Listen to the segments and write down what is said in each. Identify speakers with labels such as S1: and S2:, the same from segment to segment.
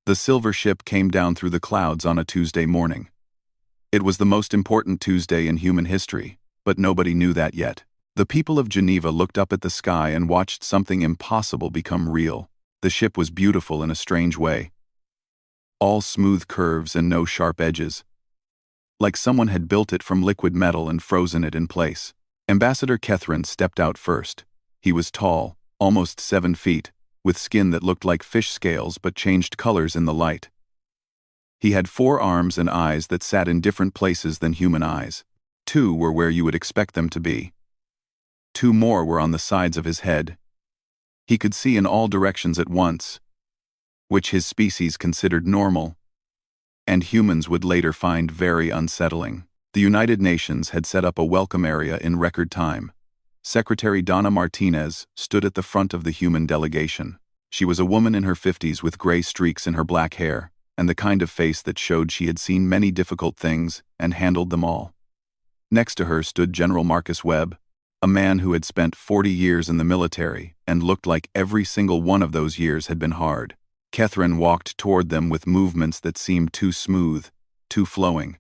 S1: The silver ship came down through the clouds on a Tuesday morning. It was the most important Tuesday in human history, but nobody knew that yet. The people of Geneva looked up at the sky and watched something impossible become real. The ship was beautiful in a strange way. All smooth curves and no sharp edges. Like someone had built it from liquid metal and frozen it in place. Ambassador Catherine stepped out first. He was tall, almost 7 feet, with skin that looked like fish scales but changed colors in the light. He had 4 arms and eyes that sat in different places than human eyes. 2 were where you would expect them to be. 2 more were on the sides of his head. He could see in all directions at once, which his species considered normal, and humans would later find very unsettling. The United Nations had set up a welcome area in record time. Secretary Donna Martinez stood at the front of the human delegation. She was a woman in her 50s with gray streaks in her black hair, and the kind of face that showed she had seen many difficult things and handled them all. Next to her stood General Marcus Webb, a man who had spent 40 years in the military and looked like every single one of those years had been hard. Catherine walked toward them with movements that seemed too smooth, too flowing.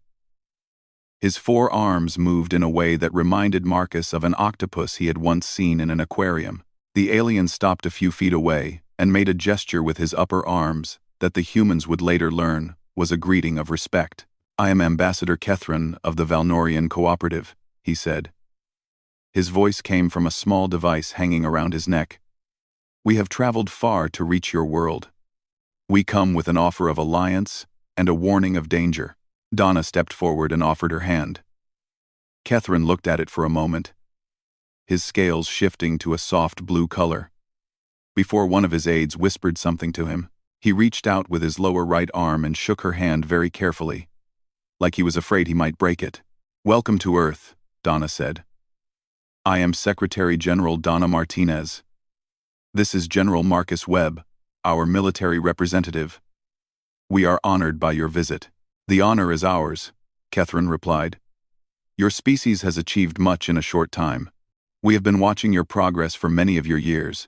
S1: His 4 arms moved in a way that reminded Marcus of an octopus he had once seen in an aquarium. The alien stopped a few feet away and made a gesture with his upper arms that the humans would later learn was a greeting of respect. "I am Ambassador Catherine of the Valnorian Cooperative," he said. His voice came from a small device hanging around his neck. "We have traveled far to reach your world. We come with an offer of alliance and a warning of danger." Donna stepped forward and offered her hand. Catherine looked at it for a moment, his scales shifting to a soft blue color. Before one of his aides whispered something to him, he reached out with his lower right arm and shook her hand very carefully, like he was afraid he might break it. "Welcome to Earth," Donna said. "I am Secretary General Donna Martinez. This is General Marcus Webb, our military representative. We are honored by your visit." "The honor is ours," Catherine replied. "Your species has achieved much in a short time. We have been watching your progress for many of your years.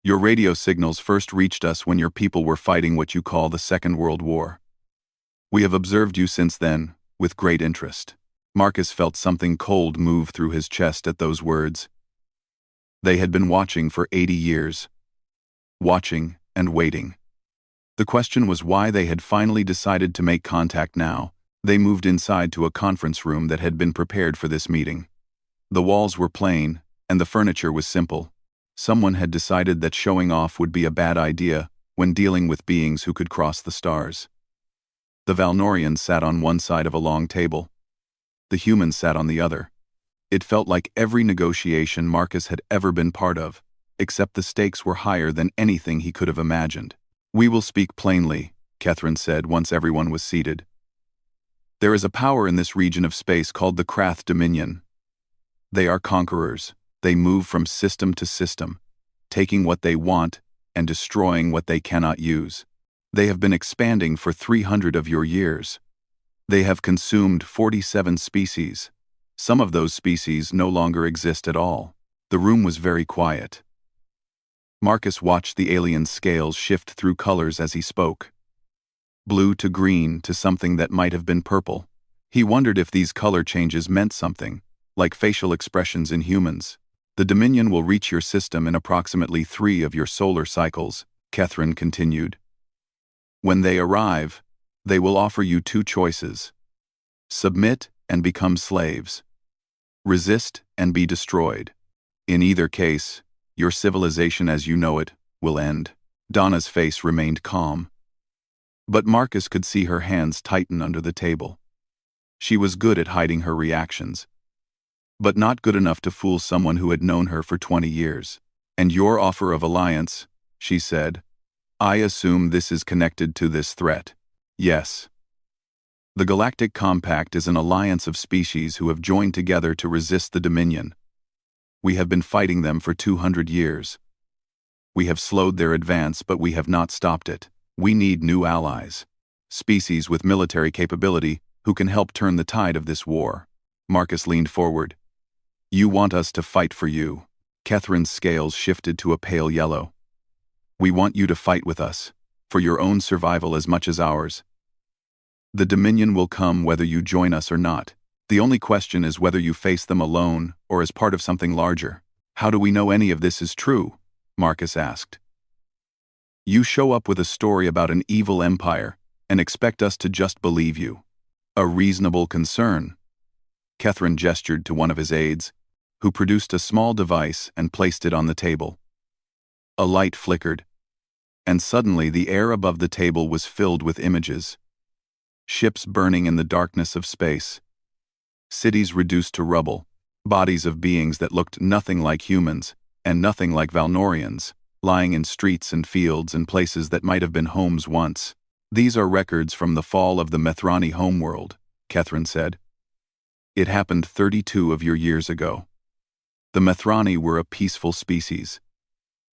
S1: Your radio signals first reached us when your people were fighting what you call the Second World War. We have observed you since then, with great interest." Marcus felt something cold move through his chest at those words. They had been watching for 80 years. Watching and waiting. The question was why they had finally decided to make contact now. They moved inside to a conference room that had been prepared for this meeting. The walls were plain, and the furniture was simple. Someone had decided that showing off would be a bad idea when dealing with beings who could cross the stars. The Valnorians sat on one side of a long table. The humans sat on the other. It felt like every negotiation Marcus had ever been part of, except the stakes were higher than anything he could have imagined. "We will speak plainly," Catherine said once everyone was seated. "There is a power in this region of space called the Krath Dominion. They are conquerors. They move from system to system, taking what they want and destroying what they cannot use. They have been expanding for 300 of your years. They have consumed 47 species. Some of those species no longer exist at all." The room was very quiet. Marcus watched the alien's scales shift through colors as he spoke. Blue to green to something that might have been purple. He wondered if these color changes meant something, like facial expressions in humans. "The Dominion will reach your system in approximately 3 of your solar cycles," Catherine continued. "When they arrive, they will offer you 2 choices. Submit and become slaves. Resist and be destroyed. In either case, your civilization as you know it will end." Donna's face remained calm. But Marcus could see her hands tighten under the table. She was good at hiding her reactions, but not good enough to fool someone who had known her for 20 years. "And your offer of alliance," she said. "I assume this is connected to this threat." "Yes. The Galactic Compact is an alliance of species who have joined together to resist the Dominion. We have been fighting them for 200 years. We have slowed their advance, but we have not stopped it. We need new allies. Species with military capability who can help turn the tide of this war." Marcus leaned forward. "You want us to fight for you." Catherine's scales shifted to a pale yellow. "We want you to fight with us. for your own survival as much as ours. The Dominion will come whether you join us or not. The only question is whether you face them alone or as part of something larger. How do we know any of this is true? Marcus asked. You show up with a story about an evil empire and expect us to just believe you. A reasonable concern. Catherine gestured to one of his aides, who produced a small device and placed it on the table. A light flickered, and suddenly the air above the table was filled with images. Ships burning in the darkness of space. Cities reduced to rubble. Bodies of beings that looked nothing like humans, and nothing like Valnorians, lying in streets and fields and places that might have been homes once. These are records from the fall of the Methrani homeworld, Catherine said. It happened 32 of your years ago. The Methrani were a peaceful species.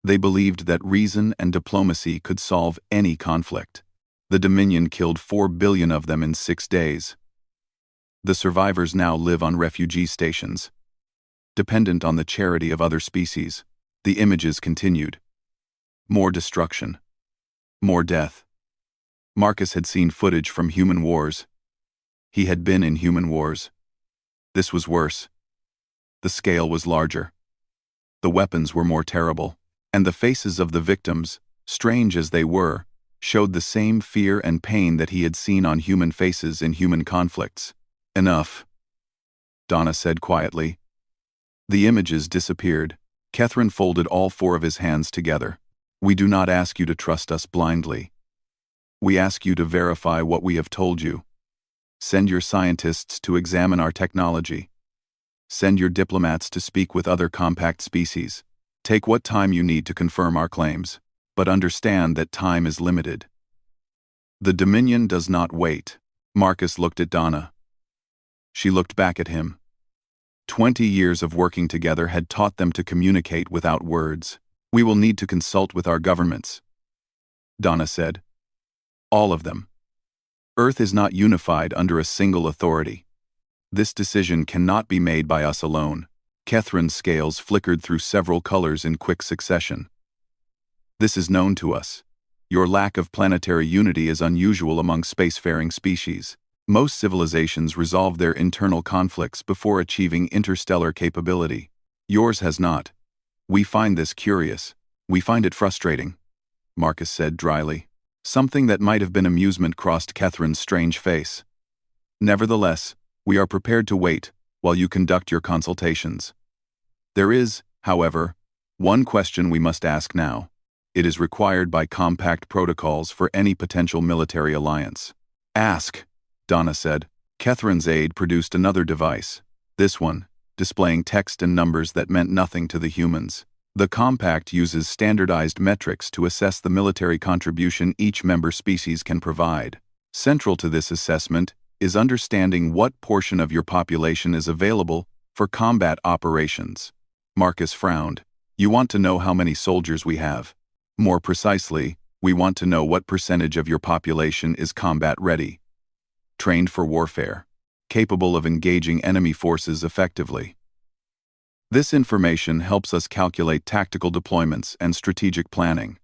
S1: They believed that reason and diplomacy could solve any conflict. The Dominion killed 4 billion of them in 6 days. The survivors now live on refugee stations. Dependent on the charity of other species, the images continued. More destruction. More death. Marcus had seen footage from human wars. He had been in human wars. This was worse. The scale was larger. The weapons were more terrible, and the faces of the victims, strange as they were, showed the same fear and pain that he had seen on human faces in human conflicts. Enough, Donna said quietly. The images disappeared. Catherine folded all 4 of his hands together. We do not ask you to trust us blindly. We ask you to verify what we have told you. Send your scientists to examine our technology. Send your diplomats to speak with other compact species. Take what time you need to confirm our claims, but understand that time is limited. The Dominion does not wait. Marcus looked at Donna. She looked back at him. 20 years of working together had taught them to communicate without words. We will need to consult with our governments, Donna said. All of them. Earth is not unified under a single authority. This decision cannot be made by us alone. Catherine's scales flickered through several colors in quick succession. This is known to us. Your lack of planetary unity is unusual among spacefaring species. Most civilizations resolve their internal conflicts before achieving interstellar capability. Yours has not. We find this curious. We find it frustrating, Marcus said dryly. Something that might have been amusement crossed Catherine's strange face. Nevertheless, we are prepared to wait while you conduct your consultations. There is, however, one question we must ask now. It is required by compact protocols for any potential military alliance. Ask, Donna said. Catherine's aide produced another device, this one, displaying text and numbers that meant nothing to the humans. The compact uses standardized metrics to assess the military contribution each member species can provide. Central to this assessment is understanding what portion of your population is available for combat operations. Marcus frowned. You want to know how many soldiers we have. More precisely, we want to know what percentage of your population is combat ready. Trained for warfare, capable of engaging enemy forces effectively. This information helps us calculate tactical deployments and strategic planning.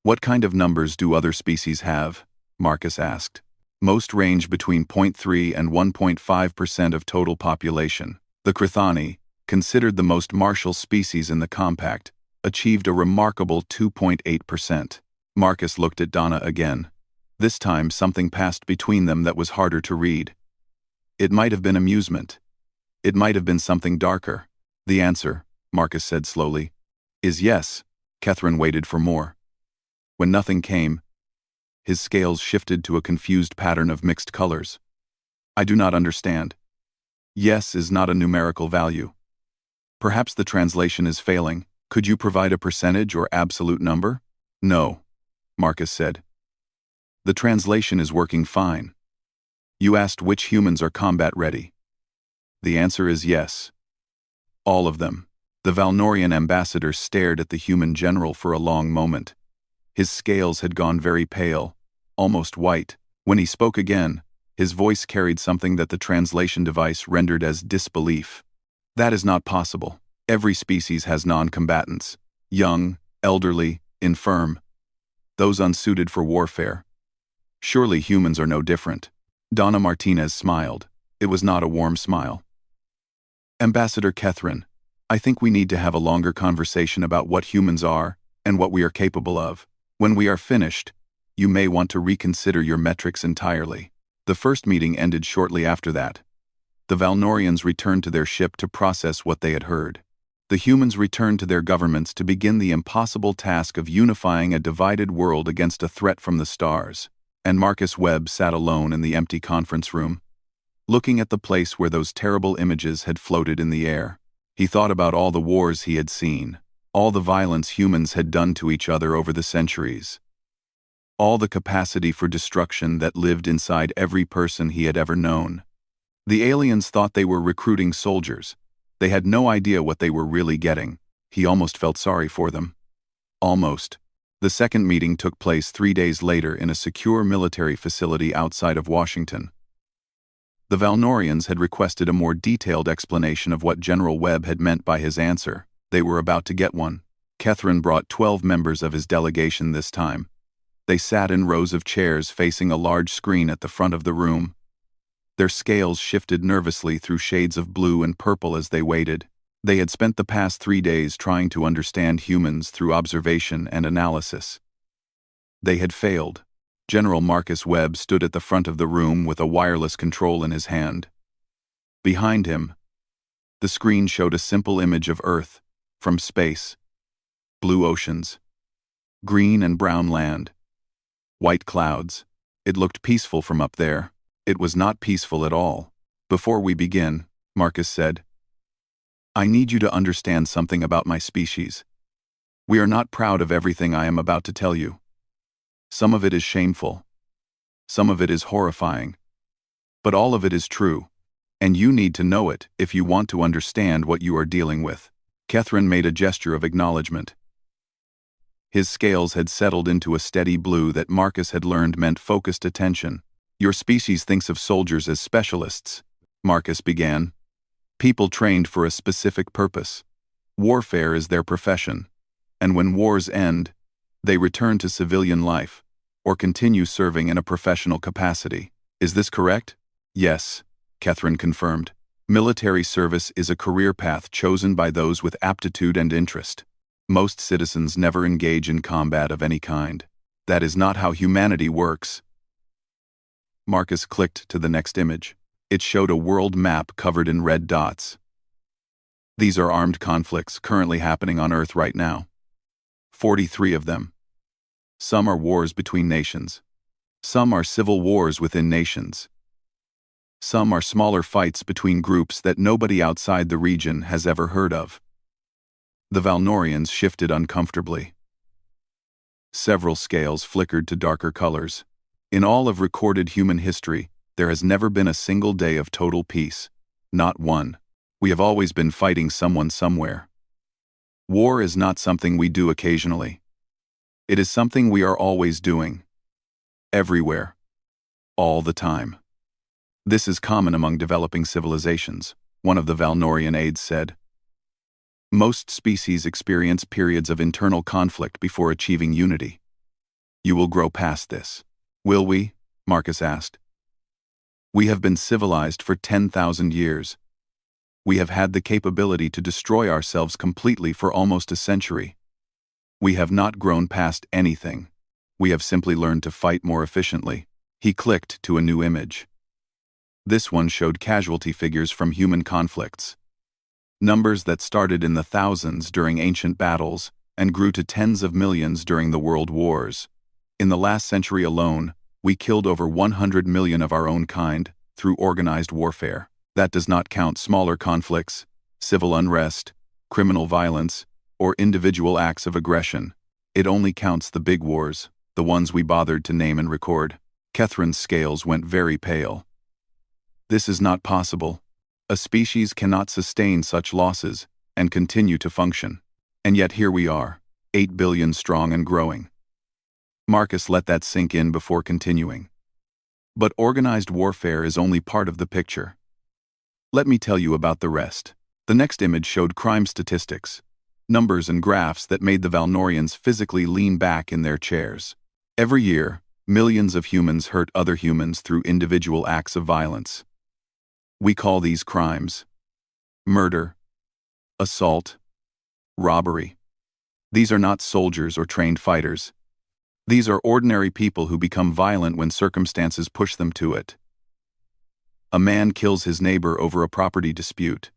S1: What kind of numbers do other species have? Marcus asked. Most range between 0.3 and 1.5% of total population. The Crithani, considered the most martial species in the compact, achieved a remarkable 2.8%. Marcus looked at Donna again. This time something passed between them that was harder to read. It might have been amusement. It might have been something darker. The answer, Marcus said slowly, is yes. Catherine waited for more. When nothing came, his scales shifted to a confused pattern of mixed colors. I do not understand. Yes is not a numerical value. Perhaps the translation is failing. Could you provide a percentage or absolute number? No, Marcus said. The translation is working fine. You asked which humans are combat ready. The answer is yes. All of them. The Valnorian ambassador stared at the human general for a long moment. His scales had gone very pale, almost white. When he spoke again, his voice carried something that the translation device rendered as disbelief. That is not possible. Every species has non-combatants. Young, elderly, infirm. those unsuited for warfare. Surely humans are no different. Donna Martinez smiled. It was not a warm smile. Ambassador Catherine, I think we need to have a longer conversation about what humans are and what we are capable of. When we are finished, you may want to reconsider your metrics entirely. The first meeting ended shortly after that. The Valnorians returned to their ship to process what they had heard. The humans returned to their governments to begin the impossible task of unifying a divided world against a threat from the stars. And Marcus Webb sat alone in the empty conference room, looking at the place where those terrible images had floated in the air. He thought about all the wars he had seen, all the violence humans had done to each other over the centuries, all the capacity for destruction that lived inside every person he had ever known. The aliens thought they were recruiting soldiers. They had no idea what they were really getting. He almost felt sorry for them. Almost. The second meeting took place 3 days later in a secure military facility outside of Washington. The Valnorians had requested a more detailed explanation of what General Webb had meant by his answer. They were about to get one. Catherine brought 12 members of his delegation this time. They sat in rows of chairs facing a large screen at the front of the room. Their scales shifted nervously through shades of blue and purple as they waited. They had spent the past 3 days trying to understand humans through observation and analysis. They had failed. General Marcus Webb stood at the front of the room with a wireless control in his hand. Behind him, the screen showed a simple image of Earth, from space. Blue oceans, green and brown land, white clouds. It looked peaceful from up there. It was not peaceful at all. Before we begin, Marcus said, I need you to understand something about my species. We are not proud of everything I am about to tell you. Some of it is shameful. Some of it is horrifying. But all of it is true, and you need to know it if you want to understand what you are dealing with. Catherine made a gesture of acknowledgement. His scales had settled into a steady blue that Marcus had learned meant focused attention. Your species thinks of soldiers as specialists, Marcus began. People trained for a specific purpose. Warfare is their profession, and when wars end, they return to civilian life, or continue serving in a professional capacity. Is this correct? Yes, Catherine confirmed. Military service is a career path chosen by those with aptitude and interest. Most citizens never engage in combat of any kind. That is not how humanity works. Marcus clicked to the next image. It showed a world map covered in red dots. These are armed conflicts currently happening on Earth right now. 43 of them. Some are wars between nations. Some are civil wars within nations. Some are smaller fights between groups that nobody outside the region has ever heard of. The Valnorians shifted uncomfortably. Several scales flickered to darker colors. In all of recorded human history, there has never been a single day of total peace. Not one. We have always been fighting someone somewhere. War is not something we do occasionally. It is something we are always doing. Everywhere. All the time. This is common among developing civilizations, one of the Valnorian aides said. Most species experience periods of internal conflict before achieving unity. You will grow past this. Will we? Marcus asked. We have been civilized for 10,000 years. We have had the capability to destroy ourselves completely for almost a century. We have not grown past anything. We have simply learned to fight more efficiently. He clicked to a new image. This one showed casualty figures from human conflicts. Numbers that started in the thousands during ancient battles and grew to tens of millions during the world wars. In the last century alone, we killed over 100 million of our own kind through organized warfare. That does not count smaller conflicts, civil unrest, criminal violence, or individual acts of aggression. It only counts the big wars, the ones we bothered to name and record. Catherine's scales went very pale. This is not possible. A species cannot sustain such losses and continue to function. And yet here we are, 8 billion strong and growing. Marcus let that sink in before continuing. But organized warfare is only part of the picture. Let me tell you about the rest. The next image showed crime statistics, numbers and graphs that made the Valnorians physically lean back in their chairs. Every year, millions of humans hurt other humans through individual acts of violence. We call these crimes murder, assault, robbery. These are not soldiers or trained fighters. These are ordinary people who become violent when circumstances push them to it. A man kills his neighbor over a property dispute.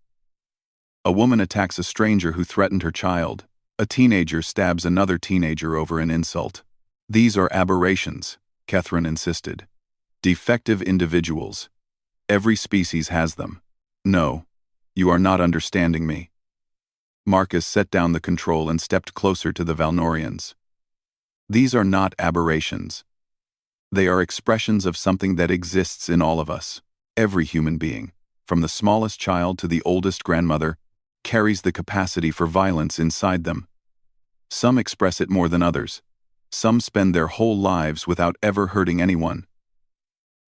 S1: A woman attacks a stranger who threatened her child. A teenager stabs another teenager over an insult. These are aberrations, Catherine insisted. Defective individuals. Every species has them. No, you are not understanding me. Marcus set down the control and stepped closer to the Valnorians. These are not aberrations. They are expressions of something that exists in all of us. Every human being, from the smallest child to the oldest grandmother, carries the capacity for violence inside them. Some express it more than others. Some spend their whole lives without ever hurting anyone.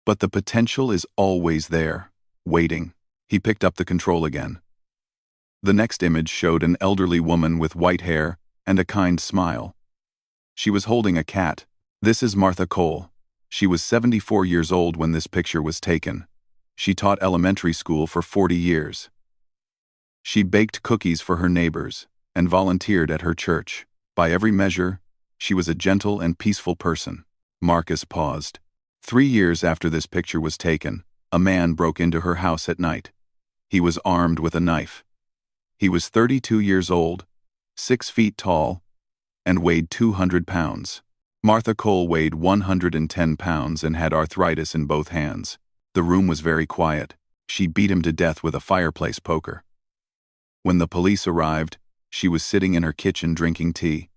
S1: But the potential is always there, waiting. He picked up the control again. The next image showed an elderly woman with white hair and a kind smile. She was holding a cat. This is Martha Cole. She was 74 years old when this picture was taken. She taught elementary school for 40 years. She baked cookies for her neighbors and volunteered at her church. By every measure, she was a gentle and peaceful person. Marcus paused. 3 years after this picture was taken, a man broke into her house at night. He was armed with a knife. He was 32 years old, 6 feet tall, and weighed 200 pounds. Martha Cole weighed 110 pounds and had arthritis in both hands. The room was very quiet. She beat him to death with a fireplace poker. When the police arrived, she was sitting in her kitchen drinking tea.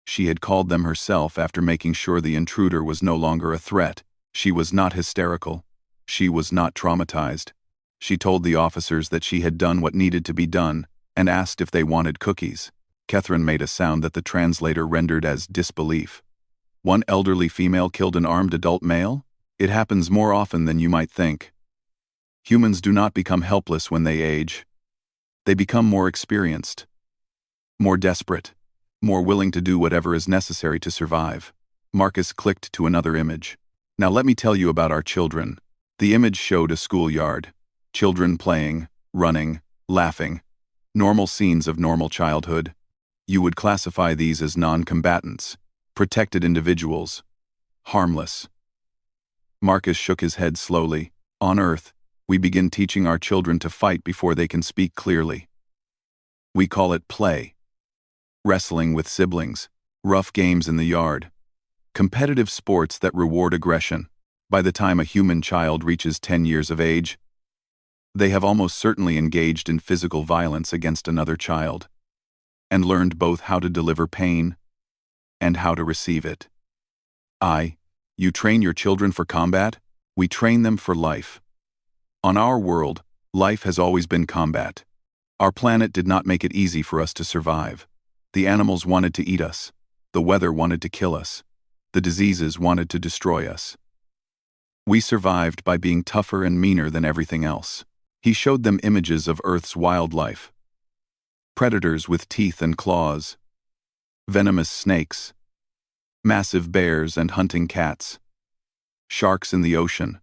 S1: She had called them herself after making sure the intruder was no longer a threat. She was not hysterical. She was not traumatized. She told the officers that she had done what needed to be done and asked if they wanted cookies. Catherine made a sound that the translator rendered as disbelief. One elderly female killed an armed adult male? It happens more often than you might think. Humans do not become helpless when they age. They become more experienced, more desperate, more willing to do whatever is necessary to survive. Marcus clicked to another image. Now let me tell you about our children. The image showed a schoolyard. Children playing, running, laughing. Normal scenes of normal childhood. You would classify these as non-combatants, protected individuals, harmless. Marcus shook his head slowly. On Earth, we begin teaching our children to fight before they can speak clearly. We call it play. Wrestling with siblings, rough games in the yard, competitive sports that reward aggression. By the time a human child reaches 10 years of age, they have almost certainly engaged in physical violence against another child, and learned both how to deliver pain and how to receive it. You train your children for combat? We train them for life. On our world, life has always been combat. Our planet did not make it easy for us to survive. The animals wanted to eat us. The weather wanted to kill us. The diseases wanted to destroy us. We survived by being tougher and meaner than everything else. He showed them images of Earth's wildlife. Predators with teeth and claws. Venomous snakes. Massive bears and hunting cats. Sharks in the ocean.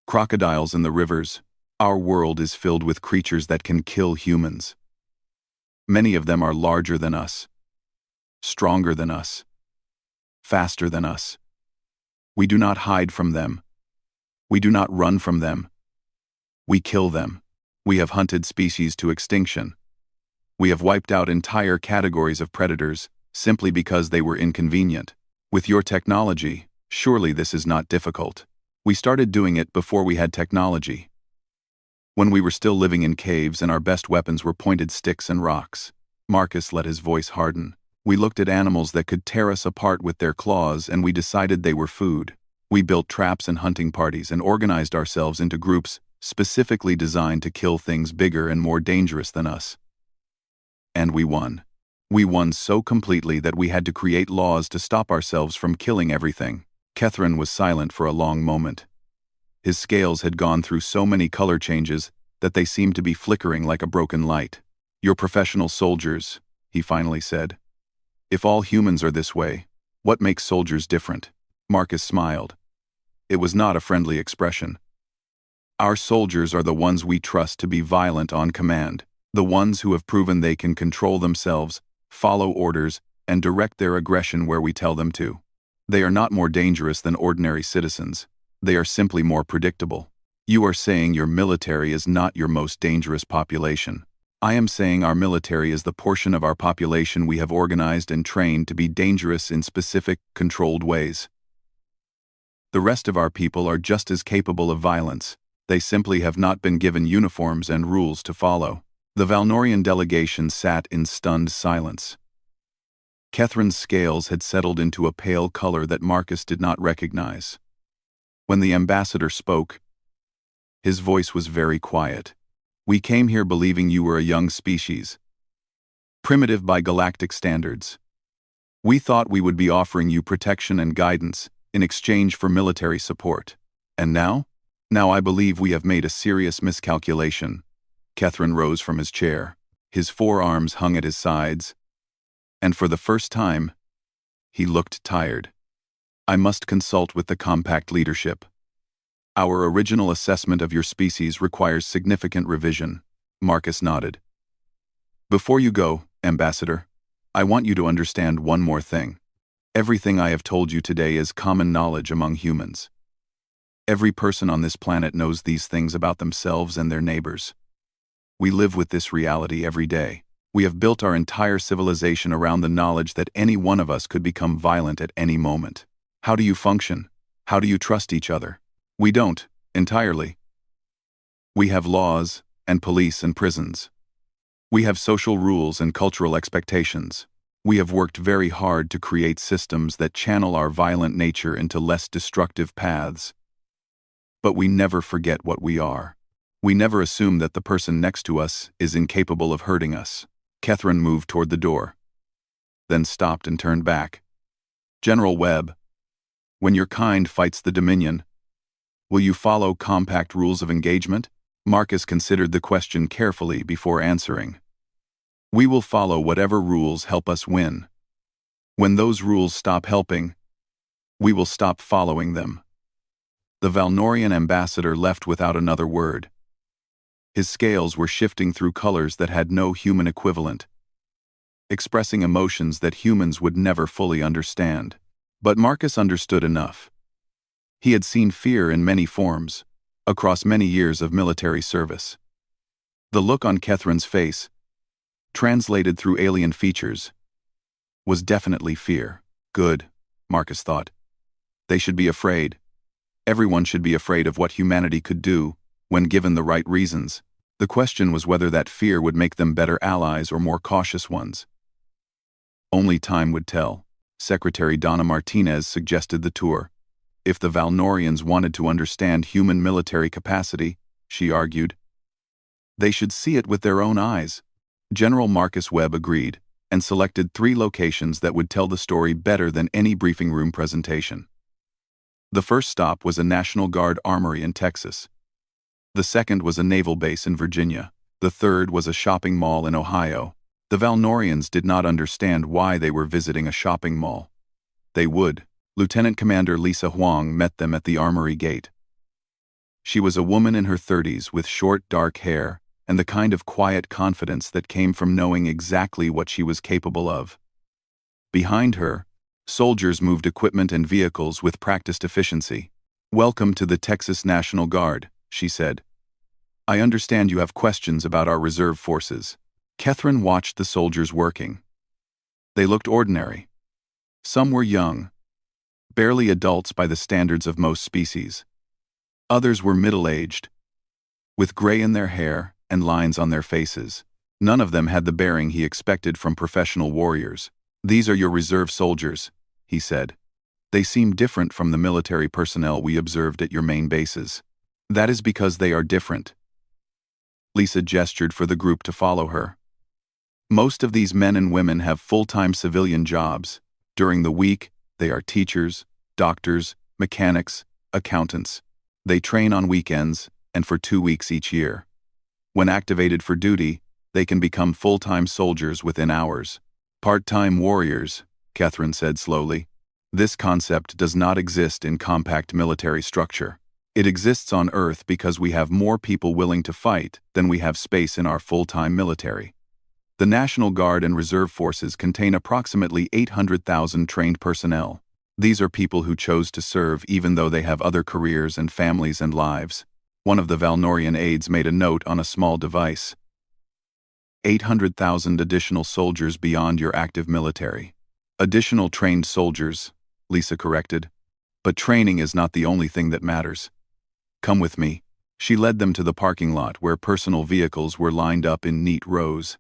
S1: Crocodiles in the rivers. Our world is filled with creatures that can kill humans. Many of them are larger than us, stronger than us, faster than us. We do not hide from them. We do not run from them. We kill them. We have hunted species to extinction. We have wiped out entire categories of predators simply because they were inconvenient. With your technology, surely this is not difficult. We started doing it before we had technology. When we were still living in caves and our best weapons were pointed sticks and rocks. Marcus let his voice harden. We looked at animals that could tear us apart with their claws and we decided they were food. We built traps and hunting parties and organized ourselves into groups specifically designed to kill things bigger and more dangerous than us. And we won. We won so completely that we had to create laws to stop ourselves from killing everything. Catherine was silent for a long moment. His scales had gone through so many color changes that they seemed to be flickering like a broken light. You're professional soldiers, he finally said. If all humans are this way, What makes soldiers different? Marcus smiled. It was not a friendly expression. Our soldiers are the ones we trust to be violent on command, the ones who have proven they can control themselves, follow orders, and direct their aggression where we tell them to. They are not more dangerous than ordinary citizens. They are simply more predictable. You are saying your military is not your most dangerous population. I am saying our military is the portion of our population we have organized and trained to be dangerous in specific, controlled ways. The rest of our people are just as capable of violence. They simply have not been given uniforms and rules to follow. The Valnorian delegation sat in stunned silence. Catherine's scales had settled into a pale color that Marcus did not recognize. When the ambassador spoke, his voice was very quiet. We came here believing you were a young species, primitive by galactic standards. We thought we would be offering you protection and guidance in exchange for military support. And now? Now I believe we have made a serious miscalculation. Catherine rose from his chair. His forearms hung at his sides, and for the first time, he looked tired. I must consult with the compact leadership. Our original assessment of your species requires significant revision. Marcus nodded. Before you go, Ambassador, I want you to understand one more thing. Everything I have told you today is common knowledge among humans. Every person on this planet knows these things about themselves and their neighbors. We live with this reality every day. We have built our entire civilization around the knowledge that any one of us could become violent at any moment. How do you function? How do you trust each other? We don't, entirely. We have laws, and police and prisons. We have social rules and cultural expectations. We have worked very hard to create systems that channel our violent nature into less destructive paths. But we never forget what we are. We never assume that the person next to us is incapable of hurting us. Catherine moved toward the door, then stopped and turned back. General Webb, when your kind fights the Dominion, will you follow compact rules of engagement? Marcus considered the question carefully before answering. We will follow whatever rules help us win. When those rules stop helping, we will stop following them. The Valnorian ambassador left without another word. His scales were shifting through colors that had no human equivalent, expressing emotions that humans would never fully understand. But Marcus understood enough. He had seen fear in many forms, across many years of military service. The look on Catherine's face, translated through alien features, was definitely fear. Good, Marcus thought. They should be afraid. Everyone should be afraid of what humanity could do when given the right reasons. The question was whether that fear would make them better allies or more cautious ones. Only time would tell. Secretary Donna Martinez suggested the tour. If the Valnorians wanted to understand human military capacity, she argued, they should see it with their own eyes. General Marcus Webb agreed, and selected 3 locations that would tell the story better than any briefing room presentation. The first stop was a National Guard armory in Texas. The second was a naval base in Virginia. The third was a shopping mall in Ohio. The Valnorians did not understand why they were visiting a shopping mall. They would. Lieutenant Commander Lisa Huang met them at the armory gate. She was a woman in her 30s with short, dark hair and the kind of quiet confidence that came from knowing exactly what she was capable of. Behind her, soldiers moved equipment and vehicles with practiced efficiency. Welcome to the Texas National Guard, she said. I understand you have questions about our reserve forces. Catherine watched the soldiers working. They looked ordinary. Some were young, barely adults by the standards of most species. Others were middle-aged, with gray in their hair and lines on their faces. None of them had the bearing he expected from professional warriors. These are your reserve soldiers, he said. They seem different from the military personnel we observed at your main bases. That is because they are different. Lisa gestured for the group to follow her. Most of these men and women have full-time civilian jobs. During the week, they are teachers, doctors, mechanics, accountants. They train on weekends and for 2 weeks each year. When activated for duty, they can become full-time soldiers within hours. Part-time warriors, Catherine said slowly. This concept does not exist in compact military structure. It exists on Earth because we have more people willing to fight than we have space in our full-time military. The National Guard and Reserve Forces contain approximately 800,000 trained personnel. These are people who chose to serve even though they have other careers and families and lives. One of the Valnorian aides made a note on a small device. 800,000 additional soldiers beyond your active military. Additional trained soldiers, Lisa corrected. But training is not the only thing that matters. Come with me. She led them to the parking lot where personal vehicles were lined up in neat rows.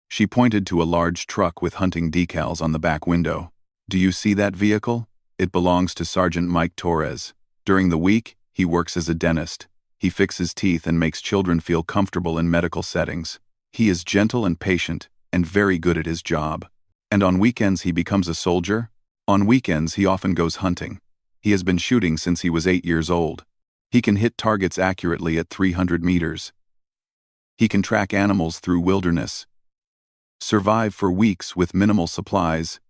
S1: She pointed to a large truck with hunting decals on the back window. Do you see that vehicle? It belongs to Sergeant Mike Torres. During the week, he works as a dentist. He fixes teeth and makes children feel comfortable in medical settings. He is gentle and patient, and very good at his job. And on weekends he becomes a soldier? On weekends he often goes hunting. He has been shooting since he was 8 years old. He can hit targets accurately at 300 meters. He can track animals through wilderness, survive for weeks with minimal supplies,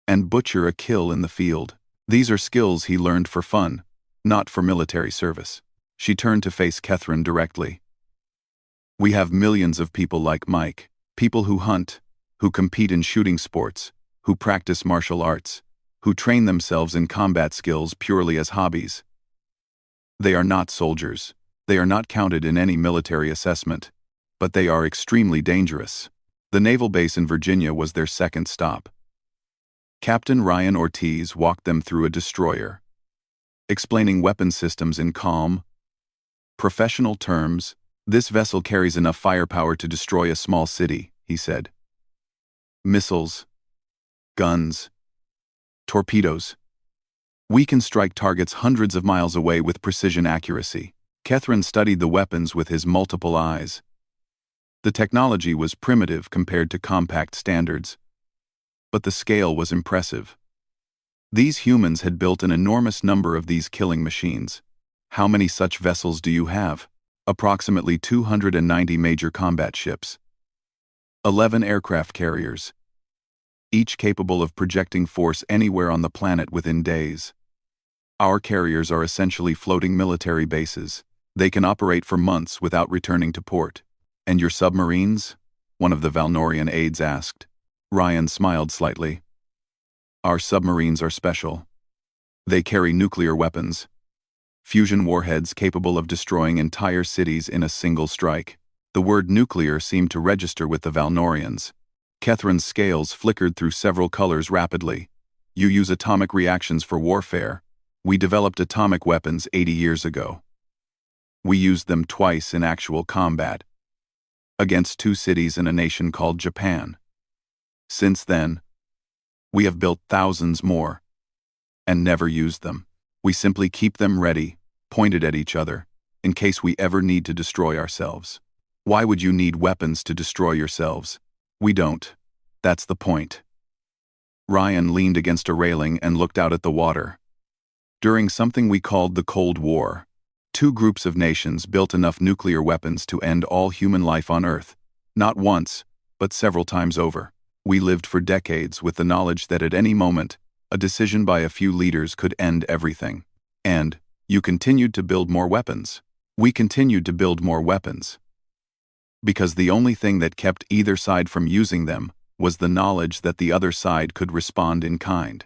S1: and butcher a kill in the field. These are skills he learned for fun, not for military service. She turned to face Catherine directly. We have millions of people like Mike, people who hunt, who compete in shooting sports, who practice martial arts, who train themselves in combat skills purely as hobbies. They are not soldiers. They are not counted in any military assessment, but they are extremely dangerous. The naval base in Virginia was their second stop. Captain Ryan Ortiz walked them through a destroyer, explaining weapon systems in calm, professional terms. This vessel carries enough firepower to destroy a small city, he said. Missiles, guns, torpedoes. We can strike targets hundreds of miles away with precision accuracy. Catherine studied the weapons with his multiple eyes. The technology was primitive compared to compact standards, but the scale was impressive. These humans had built an enormous number of these killing machines. How many such vessels do you have? Approximately 290 major combat ships, 11 aircraft carriers, each capable of projecting force anywhere on the planet within days. Our carriers are essentially floating military bases. They can operate for months without returning to port. And your submarines? One of the Valnorian aides asked. Ryan smiled slightly. Our submarines are special. They carry nuclear weapons, fusion warheads capable of destroying entire cities in a single strike. The word nuclear seemed to register with the Valnorians. Catherine's scales flickered through several colors rapidly. You use atomic reactions for warfare. We developed atomic weapons 80 years ago. We used them twice in actual combat, against 2 cities in a nation called Japan. Since then, we have built thousands more, and never used them. We simply keep them ready, pointed at each other, in case we ever need to destroy ourselves. Why would you need weapons to destroy yourselves? We don't. That's the point. Ryan leaned against a railing and looked out at the water. During something we called the Cold War, 2 groups of nations built enough nuclear weapons to end all human life on Earth. Not once, but several times over. We lived for decades with the knowledge that at any moment, a decision by a few leaders could end everything. And you continued to build more weapons. We continued to build more weapons. Because the only thing that kept either side from using them was the knowledge that the other side could respond in kind.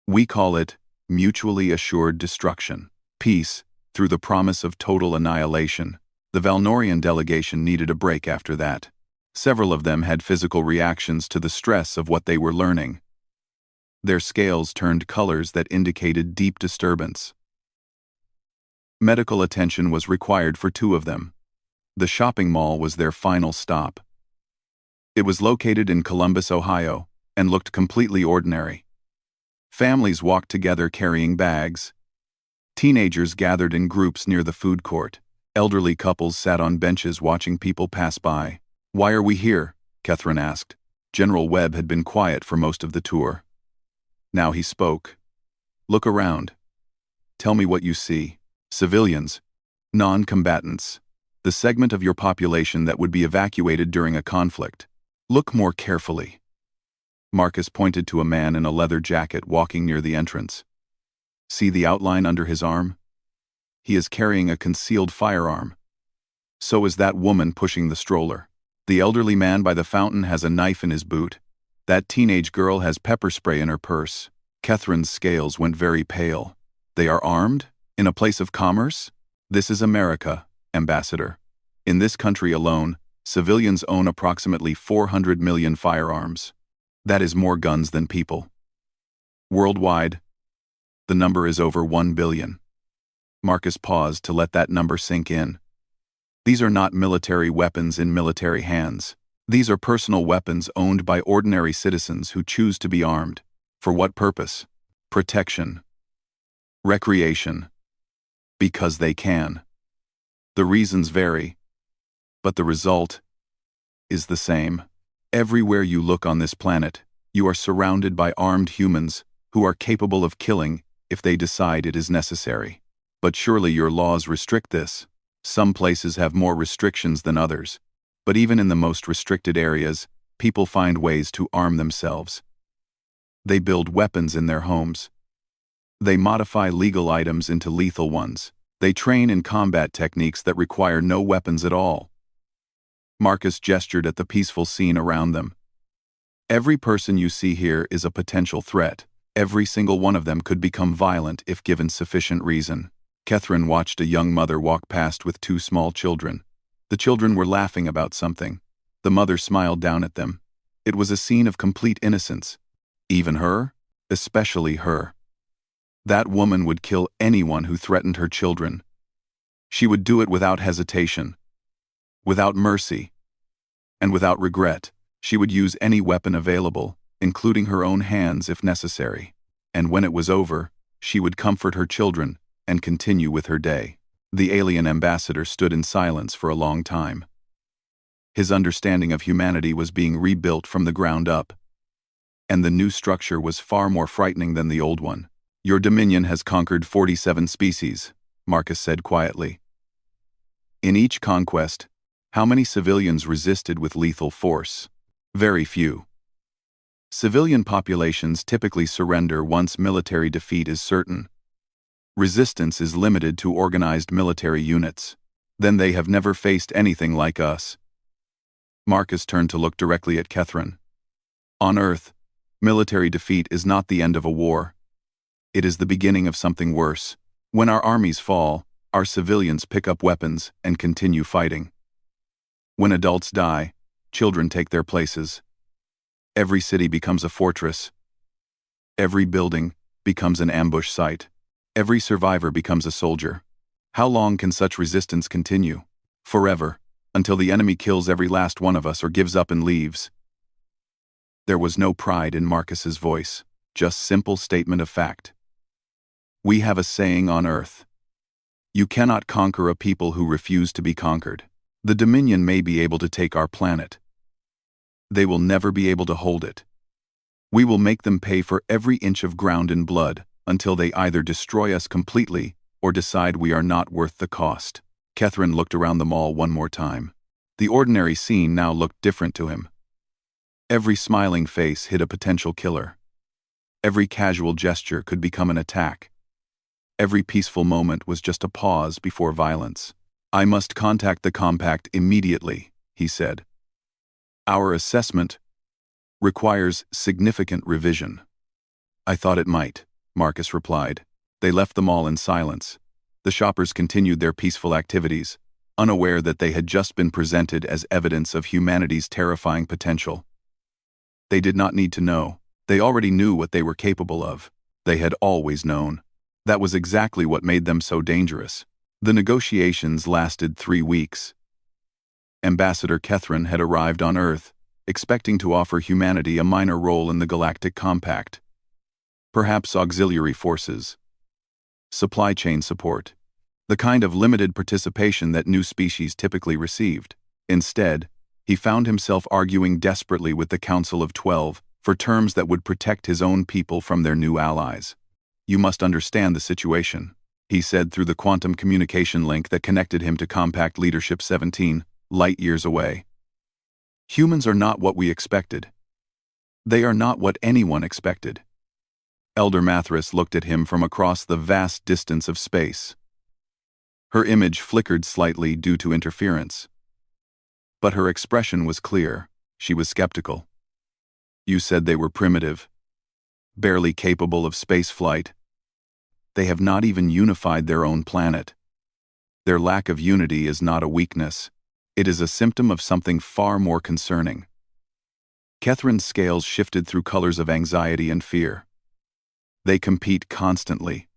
S1: We call it mutually assured destruction. Peace, through the promise of total annihilation. The Valnorian delegation needed a break after that. Several of them had physical reactions to the stress of what they were learning. Their scales turned colors that indicated deep disturbance. Medical attention was required for 2 of them. The shopping mall was their final stop. It was located in Columbus, Ohio, and looked completely ordinary. Families walked together carrying bags. Teenagers gathered in groups near the food court. Elderly couples sat on benches watching people pass by. Why are we here? Catherine asked. General Webb had been quiet for most of the tour. Now he spoke. Look around. Tell me what you see. Civilians. Non-combatants. The segment of your population that would be evacuated during a conflict. Look more carefully. Marcus pointed to a man in a leather jacket walking near the entrance. See the outline under his arm? He is carrying a concealed firearm. So is that woman pushing the stroller. The elderly man by the fountain has a knife in his boot. That teenage girl has pepper spray in her purse. Catherine's scales went very pale. They are armed? In a place of commerce? This is America, Ambassador. In this country alone, civilians own approximately 400 million firearms. That is more guns than people. Worldwide, the number is over 1 billion. Marcus paused to let that number sink in. These are not military weapons in military hands. These are personal weapons owned by ordinary citizens who choose to be armed. For what purpose? Protection. Recreation. Because they can. The reasons vary, but the result is the same. Everywhere you look on this planet, you are surrounded by armed humans who are capable of killing if they decide it is necessary. But surely your laws restrict this. Some places have more restrictions than others. But even in the most restricted areas, people find ways to arm themselves. They build weapons in their homes. They modify legal items into lethal ones. They train in combat techniques that require no weapons at all. Marcus gestured at the peaceful scene around them. Every person you see here is a potential threat. Every single one of them could become violent if given sufficient reason. Catherine watched a young mother walk past with 2 small children. The children were laughing about something. The mother smiled down at them. It was a scene of complete innocence. Even her? Especially her. That woman would kill anyone who threatened her children. She would do it without hesitation, without mercy, and without regret. She would use any weapon available, including her own hands if necessary. And when it was over, she would comfort her children and continue with her day. The alien ambassador stood in silence for a long time. His understanding of humanity was being rebuilt from the ground up, and the new structure was far more frightening than the old one. Your dominion has conquered 47 species, Marcus said quietly. In each conquest, how many civilians resisted with lethal force? Very few. Civilian populations typically surrender once military defeat is certain. Resistance is limited to organized military units. Then they have never faced anything like us. Marcus turned to look directly at Catherine. On Earth, military defeat is not the end of a war. It is the beginning of something worse. When our armies fall, our civilians pick up weapons and continue fighting. When adults die, children take their places. Every city becomes a fortress. Every building becomes an ambush site. Every survivor becomes a soldier. How long can such resistance continue? Forever, until the enemy kills every last one of us or gives up and leaves. There was no pride in Marcus's voice, just simple statement of fact. We have a saying on Earth. You cannot conquer a people who refuse to be conquered. The Dominion may be able to take our planet. They will never be able to hold it. We will make them pay for every inch of ground in blood until they either destroy us completely or decide we are not worth the cost. Catherine looked around the mall one more time. The ordinary scene now looked different to him. Every smiling face hid a potential killer. Every casual gesture could become an attack. Every peaceful moment was just a pause before violence. I must contact the compact immediately, he said. Our assessment requires significant revision. I thought it might, Marcus replied. They left the mall in silence. The shoppers continued their peaceful activities, unaware that they had just been presented as evidence of humanity's terrifying potential. They did not need to know. They already knew what they were capable of. They had always known. That was exactly what made them so dangerous. The negotiations lasted 3 weeks. Ambassador Catherine had arrived on Earth, expecting to offer humanity a minor role in the Galactic Compact. Perhaps auxiliary forces. Supply chain support. The kind of limited participation that new species typically received. Instead, he found himself arguing desperately with the Council of 12 for terms that would protect his own people from their new allies. You must understand the situation, he said through the quantum communication link that connected him to Compact Leadership 17, light years away. Humans are not what we expected. They are not what anyone expected. Elder Mathras looked at him from across the vast distance of space. Her image flickered slightly due to interference. But her expression was clear. She was skeptical. You said they were primitive, barely capable of spaceflight. They have not even unified their own planet. Their lack of unity is not a weakness. It is a symptom of something far more concerning. Catherine's scales shifted through colors of anxiety and fear. They compete constantly.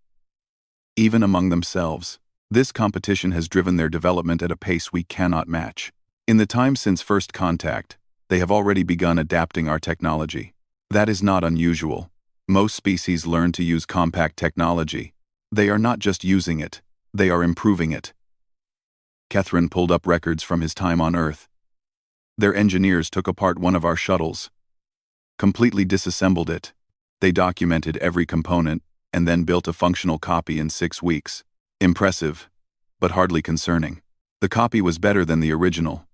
S1: Even among themselves, this competition has driven their development at a pace we cannot match. In the time since first contact, they have already begun adapting our technology. That is not unusual. Most species learn to use compact technology. They are not just using it, they are improving it. Catherine pulled up records from his time on Earth. Their engineers took apart one of our shuttles, completely disassembled it. They documented every component and then built a functional copy in 6 weeks. Impressive, but hardly concerning. The copy was better than the original.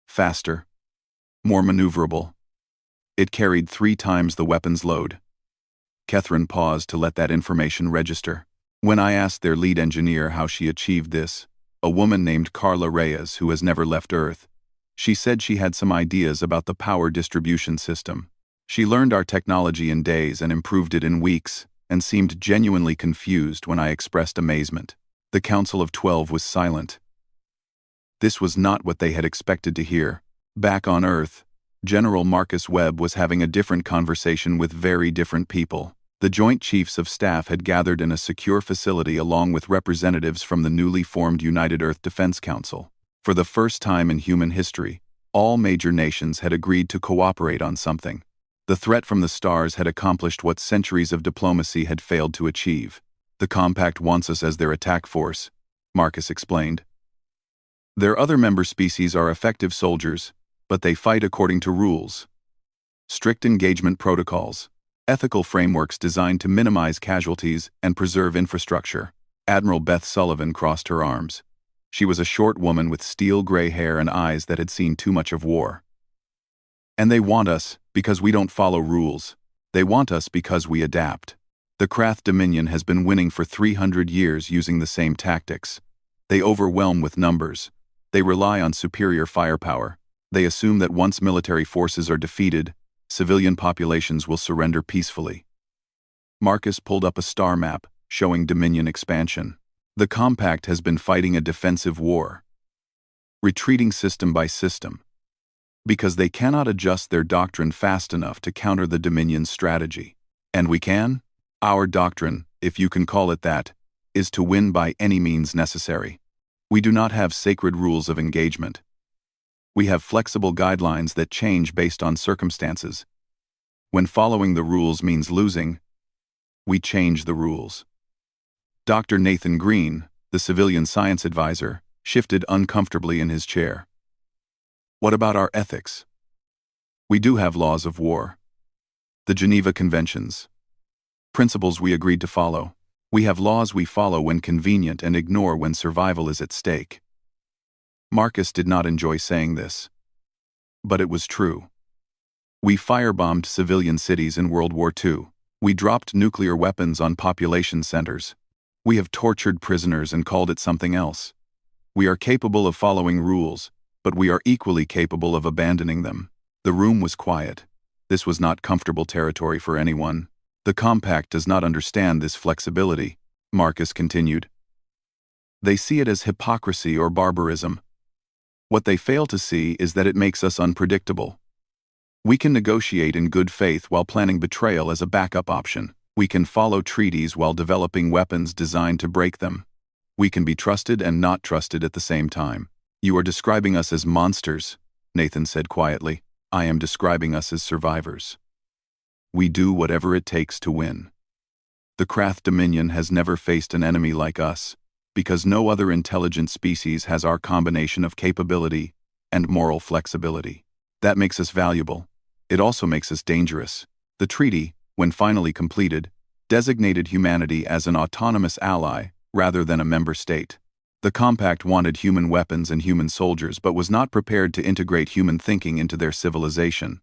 S1: Faster, more maneuverable. It carried 3 times the weapon's load. Catherine paused to let that information register. When I asked their lead engineer how she achieved this, a woman named Carla Reyes, who has never left Earth, she said she had some ideas about the power distribution system. She learned our technology in days and improved it in weeks, and seemed genuinely confused when I expressed amazement. The Council of 12 was silent. This was not what they had expected to hear. Back on Earth, General Marcus Webb was having a different conversation with very different people. The Joint Chiefs of Staff had gathered in a secure facility along with representatives from the newly formed United Earth Defense Council. For the first time in human history, all major nations had agreed to cooperate on something. The threat from the stars had accomplished what centuries of diplomacy had failed to achieve. The Compact wants us as their attack force, Marcus explained. Their other member species are effective soldiers, but they fight according to rules. Strict engagement protocols. Ethical frameworks designed to minimize casualties and preserve infrastructure. Admiral Beth Sullivan crossed her arms. She was a short woman with steel-gray hair and eyes that had seen too much of war. And they want us because we don't follow rules. They want us because we adapt. The Krath Dominion has been winning for 300 years using the same tactics. They overwhelm with numbers. They rely on superior firepower. They assume that once military forces are defeated, civilian populations will surrender peacefully. Marcus pulled up a star map showing Dominion expansion. The Compact has been fighting a defensive war, retreating system by system, because they cannot adjust their doctrine fast enough to counter the Dominion's strategy. And we can? Our doctrine, if you can call it that, is to win by any means necessary. We do not have sacred rules of engagement. We have flexible guidelines that change based on circumstances. When following the rules means losing, we change the rules. Dr. Nathan Green, the civilian science advisor, shifted uncomfortably in his chair. What about our ethics? We do have laws of war. The Geneva Conventions. Principles we agreed to follow. We have laws we follow when convenient and ignore when survival is at stake. Marcus did not enjoy saying this. But it was true. We firebombed civilian cities in World War II. We dropped nuclear weapons on population centers. We have tortured prisoners and called it something else. We are capable of following rules, but we are equally capable of abandoning them. The room was quiet. This was not comfortable territory for anyone. The Compact does not understand this flexibility, Marcus continued. They see it as hypocrisy or barbarism. What they fail to see is that it makes us unpredictable. We can negotiate in good faith while planning betrayal as a backup option. We can follow treaties while developing weapons designed to break them. We can be trusted and not trusted at the same time. You are describing us as monsters, Nathan said quietly. I am describing us as survivors. We do whatever it takes to win. The Krath Dominion has never faced an enemy like us, because no other intelligent species has our combination of capability and moral flexibility. That makes us valuable. It also makes us dangerous. The treaty, when finally completed, designated humanity as an autonomous ally rather than a member state. The Compact wanted human weapons and human soldiers but was not prepared to integrate human thinking into their civilization.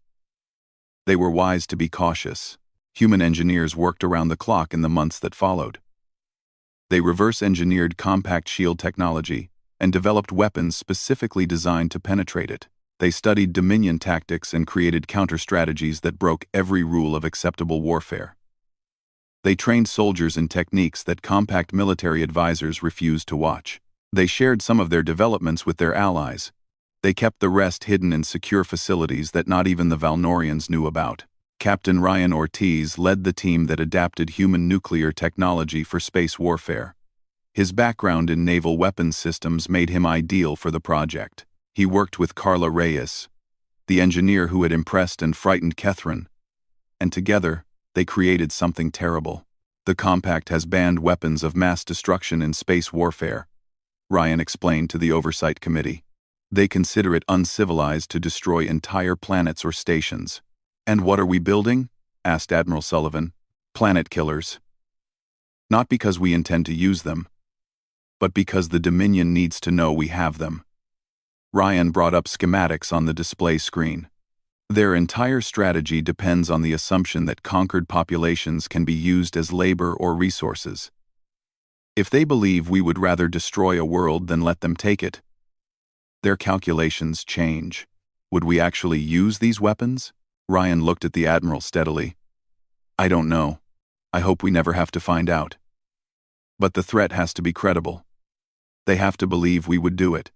S1: They were wise to be cautious. Human engineers worked around the clock in the months that followed. They reverse-engineered compact shield technology and developed weapons specifically designed to penetrate it. They studied Dominion tactics and created counter-strategies that broke every rule of acceptable warfare. They trained soldiers in techniques that compact military advisors refused to watch. They shared some of their developments with their allies. They kept the rest hidden in secure facilities that not even the Valnorians knew about. Captain Ryan Ortiz led the team that adapted human nuclear technology for space warfare. His background in naval weapons systems made him ideal for the project. He worked with Carla Reyes, the engineer who had impressed and frightened Catherine, and together, they created something terrible. The compact has banned weapons of mass destruction in space warfare, Ryan explained to the Oversight Committee. They consider it uncivilized to destroy entire planets or stations. And what are we building? Asked Admiral Sullivan. Planet killers. Not because we intend to use them, but because the Dominion needs to know we have them. Ryan brought up schematics on the display screen. Their entire strategy depends on the assumption that conquered populations can be used as labor or resources. If they believe we would rather destroy a world than let them take it, their calculations change. Would we actually use these weapons? Ryan looked at the Admiral steadily. I don't know. I hope we never have to find out. But the threat has to be credible. They have to believe we would do it.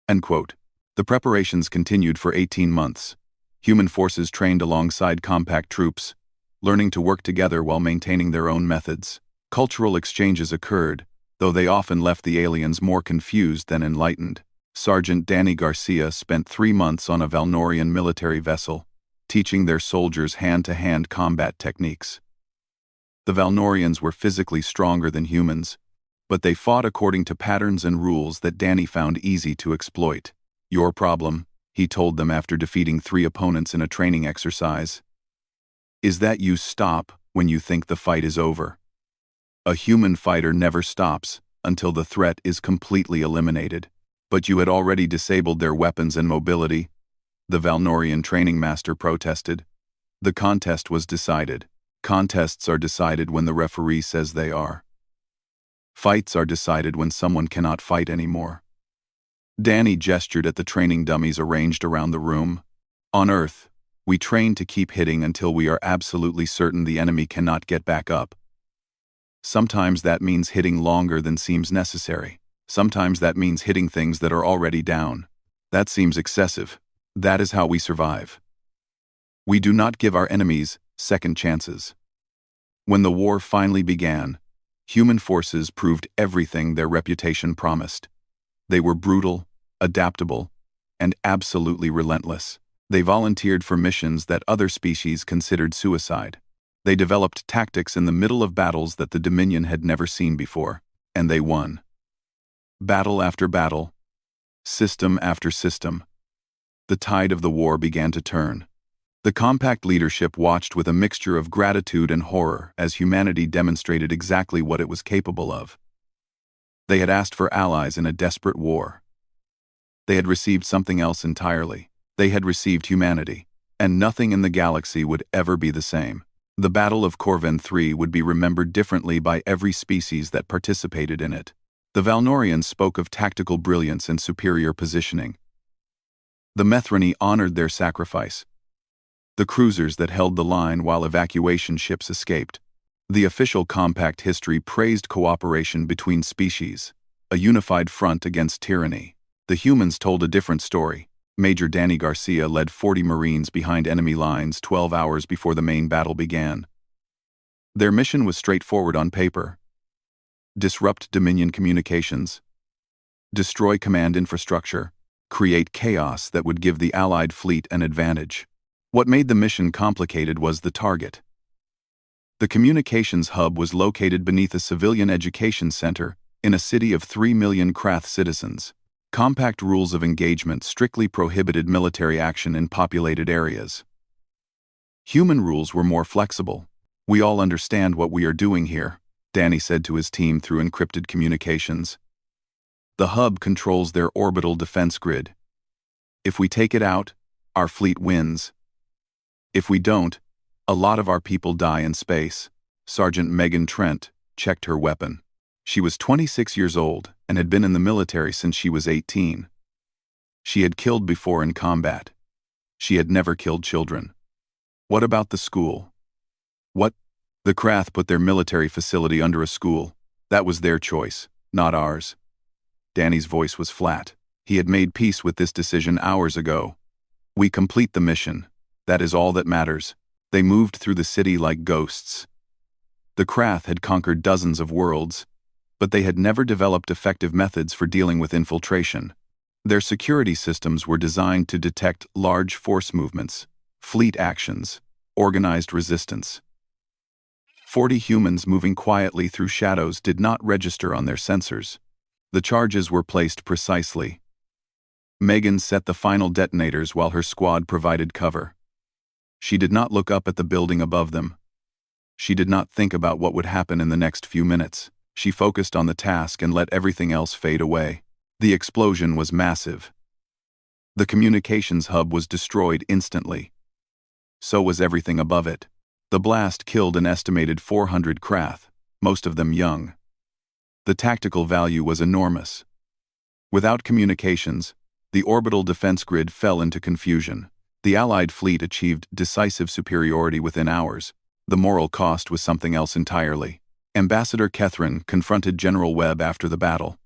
S1: End quote. The preparations continued for 18 months. Human forces trained alongside compact troops, learning to work together while maintaining their own methods. Cultural exchanges occurred, though they often left the aliens more confused than enlightened. Sergeant Danny Garcia spent 3 months on a Valnorian military vessel, teaching their soldiers hand-to-hand combat techniques. The Valnorians were physically stronger than humans, but they fought according to patterns and rules that Danny found easy to exploit. Your problem, he told them after defeating 3 opponents in a training exercise, is that you stop when you think the fight is over. A human fighter never stops until the threat is completely eliminated. But you had already disabled their weapons and mobility, the Valnorian training master protested. The contest was decided. Contests are decided when the referee says they are. Fights are decided when someone cannot fight anymore. Danny gestured at the training dummies arranged around the room. On Earth, we train to keep hitting until we are absolutely certain the enemy cannot get back up. Sometimes that means hitting longer than seems necessary. Sometimes that means hitting things that are already down. That seems excessive. That is how we survive. We do not give our enemies second chances. When the war finally began, human forces proved everything their reputation promised. They were brutal, adaptable, and absolutely relentless. They volunteered for missions that other species considered suicide. They developed tactics in the middle of battles that the Dominion had never seen before, and they won. Battle after battle, system after system, the tide of the war began to turn. The compact leadership watched with a mixture of gratitude and horror as humanity demonstrated exactly what it was capable of. They had asked for allies in a desperate war. They had received something else entirely. They had received humanity, and nothing in the galaxy would ever be the same. The Battle of Corvin III would be remembered differently by every species that participated in it. The Valnorians spoke of tactical brilliance and superior positioning. The Methrani honored their sacrifice. The cruisers that held the line while evacuation ships escaped. The official compact history praised cooperation between species, a unified front against tyranny. The humans told a different story. Major Danny Garcia led 40 Marines behind enemy lines 12 hours before the main battle began. Their mission was straightforward on paper. Disrupt Dominion communications, destroy command infrastructure, create chaos that would give the Allied fleet an advantage. What made the mission complicated was the target. The communications hub was located beneath a civilian education center in a city of 3 million Krath citizens. Compact rules of engagement strictly prohibited military action in populated areas. Human rules were more flexible. We all understand what we are doing here, Danny said to his team through encrypted communications. The hub controls their orbital defense grid. If we take it out, our fleet wins. If we don't, a lot of our people die in space. Sergeant Megan Trent checked her weapon. She was 26 years old and had been in the military since she was 18. She had killed before in combat. She had never killed children. What about the school? What? The Krath put their military facility under a school. That was their choice, not ours. Danny's voice was flat. He had made peace with this decision hours ago. We complete the mission. That is all that matters. They moved through the city like ghosts. The Krath had conquered dozens of worlds, but they had never developed effective methods for dealing with infiltration. Their security systems were designed to detect large force movements, fleet actions, organized resistance. 40 humans moving quietly through shadows did not register on their sensors. The charges were placed precisely. Megan set the final detonators while her squad provided cover. She did not look up at the building above them. She did not think about what would happen in the next few minutes. She focused on the task and let everything else fade away. The explosion was massive. The communications hub was destroyed instantly. So was everything above it. The blast killed an estimated 400 Krath, most of them young. The tactical value was enormous. Without communications, the orbital defense grid fell into confusion. The Allied fleet achieved decisive superiority within hours. The moral cost was something else entirely. Ambassador Kethrin confronted General Webb after the battle.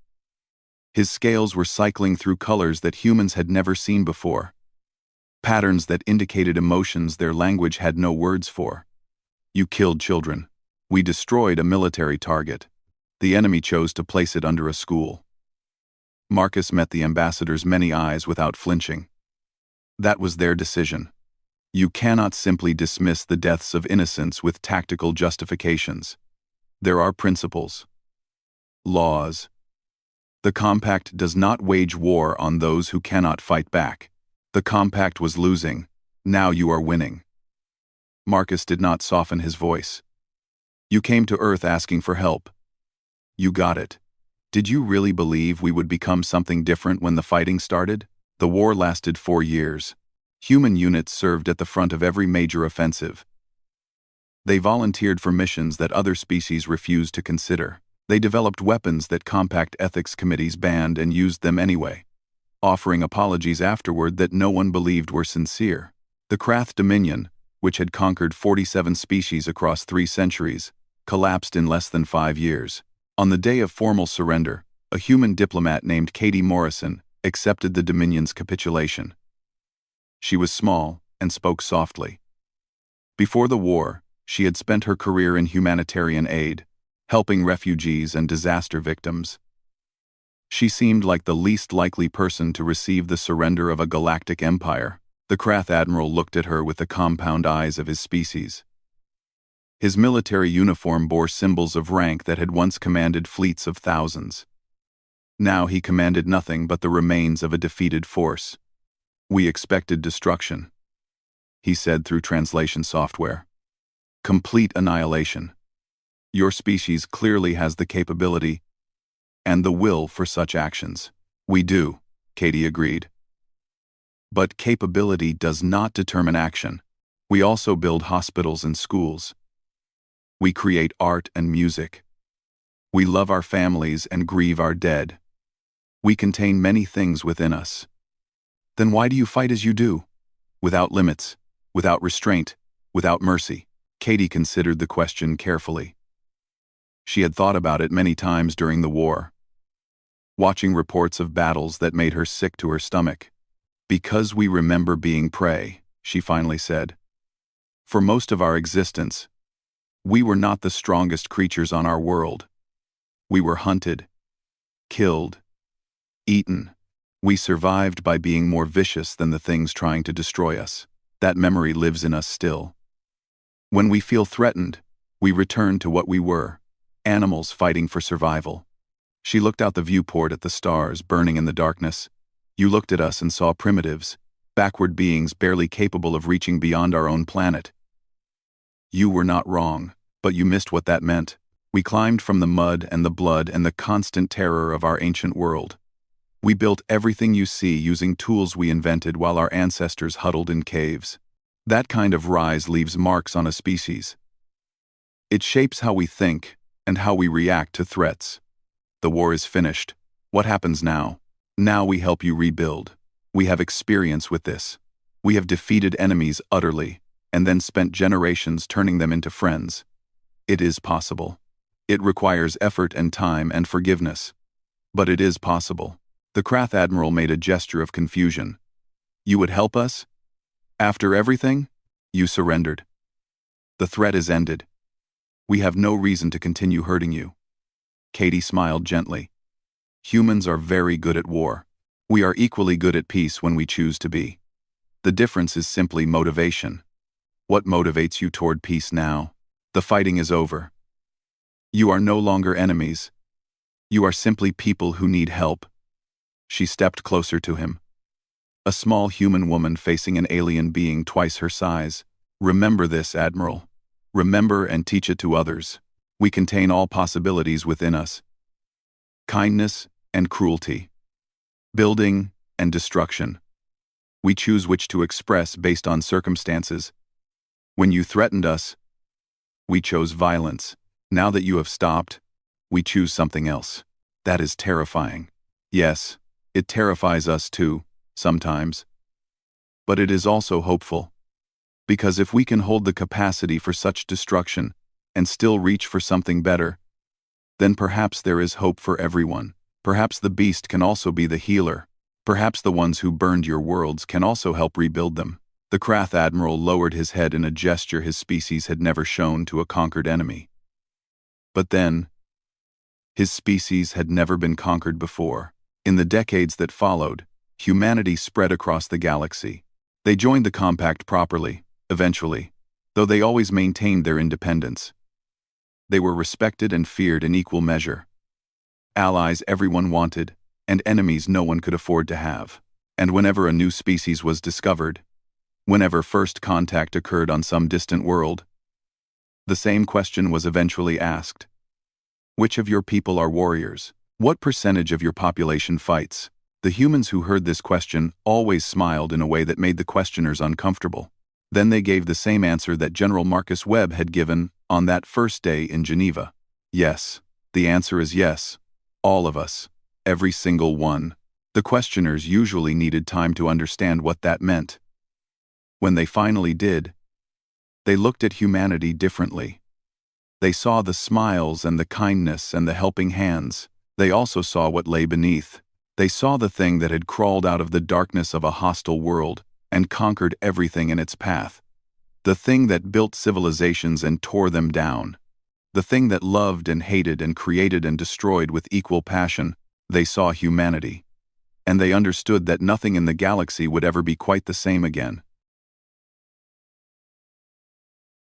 S1: His scales were cycling through colors that humans had never seen before. Patterns that indicated emotions their language had no words for. You killed children. We destroyed a military target. The enemy chose to place it under a school. Marcus met the ambassador's many eyes without flinching. That was their decision. You cannot simply dismiss the deaths of innocents with tactical justifications. There are principles. Laws. The Compact does not wage war on those who cannot fight back. The Compact was losing. Now you are winning. Marcus did not soften his voice. You came to Earth asking for help. You got it. Did you really believe we would become something different when the fighting started? The war lasted 4 years. Human units served at the front of every major offensive. They volunteered for missions that other species refused to consider. They developed weapons that Compact ethics committees banned and used them anyway, offering apologies afterward that no one believed were sincere. The Krath Dominion, which had conquered 47 species across 3 centuries, collapsed in less than 5 years. On the day of formal surrender, a human diplomat named Katie Morrison accepted the Dominion's capitulation. She was small and spoke softly. Before the war, she had spent her career in humanitarian aid, helping refugees and disaster victims. She seemed like the least likely person to receive the surrender of a galactic empire. The Krath Admiral looked at her with the compound eyes of his species. His military uniform bore symbols of rank that had once commanded fleets of thousands. Now he commanded nothing but the remains of a defeated force. We expected destruction, he said through translation software. Complete annihilation. Your species clearly has the capability and the will for such actions. We do, Katie agreed. But capability does not determine action. We also build hospitals and schools. We create art and music. We love our families and grieve our dead. We contain many things within us. Then why do you fight as you do? Without limits, without restraint, without mercy. Katie considered the question carefully. She had thought about it many times during the war, watching reports of battles that made her sick to her stomach. Because we remember being prey, she finally said. For most of our existence, we were not the strongest creatures on our world. We were hunted, killed, eaten. We survived by being more vicious than the things trying to destroy us. That memory lives in us still. When we feel threatened, we return to what we were, animals fighting for survival. She looked out the viewport at the stars burning in the darkness. You looked at us and saw primitives, backward beings barely capable of reaching beyond our own planet. You were not wrong, but you missed what that meant. We climbed from the mud and the blood and the constant terror of our ancient world. We built everything you see using tools we invented while our ancestors huddled in caves. That kind of rise leaves marks on a species. It shapes how we think and how we react to threats. The war is finished. What happens now? Now we help you rebuild. We have experience with this. We have defeated enemies utterly, and then spent generations turning them into friends. It is possible. It requires effort and time and forgiveness. But it is possible. The Krath Admiral made a gesture of confusion. You would help us? After everything? You surrendered. The threat is ended. We have no reason to continue hurting you. Katie smiled gently. Humans are very good at war. We are equally good at peace when we choose to be. The difference is simply motivation. What motivates you toward peace now? The fighting is over. You are no longer enemies. You are simply people who need help. She stepped closer to him. A small human woman facing an alien being twice her size. Remember this, Admiral. Remember and teach it to others. We contain all possibilities within us. Kindness and cruelty. Building and destruction. We choose which to express based on circumstances. When you threatened us, we chose violence. Now that you have stopped, we choose something else. That is terrifying. Yes, it terrifies us too, sometimes. But it is also hopeful. Because if we can hold the capacity for such destruction and still reach for something better, then perhaps there is hope for everyone. Perhaps the beast can also be the healer. Perhaps the ones who burned your worlds can also help rebuild them. The Krath Admiral lowered his head in a gesture his species had never shown to a conquered enemy. But then, his species had never been conquered before. In the decades that followed, humanity spread across the galaxy. They joined the compact properly, eventually, though they always maintained their independence. They were respected and feared in equal measure. Allies everyone wanted, and enemies no one could afford to have. And whenever a new species was discovered, whenever first contact occurred on some distant world, the same question was eventually asked. Which of your people are warriors? What percentage of your population fights? The humans who heard this question always smiled in a way that made the questioners uncomfortable. Then they gave the same answer that General Marcus Webb had given on that first day in Geneva. Yes, the answer is yes. All of us. Every single one. The questioners usually needed time to understand what that meant. When they finally did, they looked at humanity differently. They saw the smiles and the kindness and the helping hands. They also saw what lay beneath. They saw the thing that had crawled out of the darkness of a hostile world and conquered everything in its path. The thing that built civilizations and tore them down. The thing that loved and hated and created and destroyed with equal passion. They saw humanity. And they understood that nothing in the galaxy would ever be quite the same again.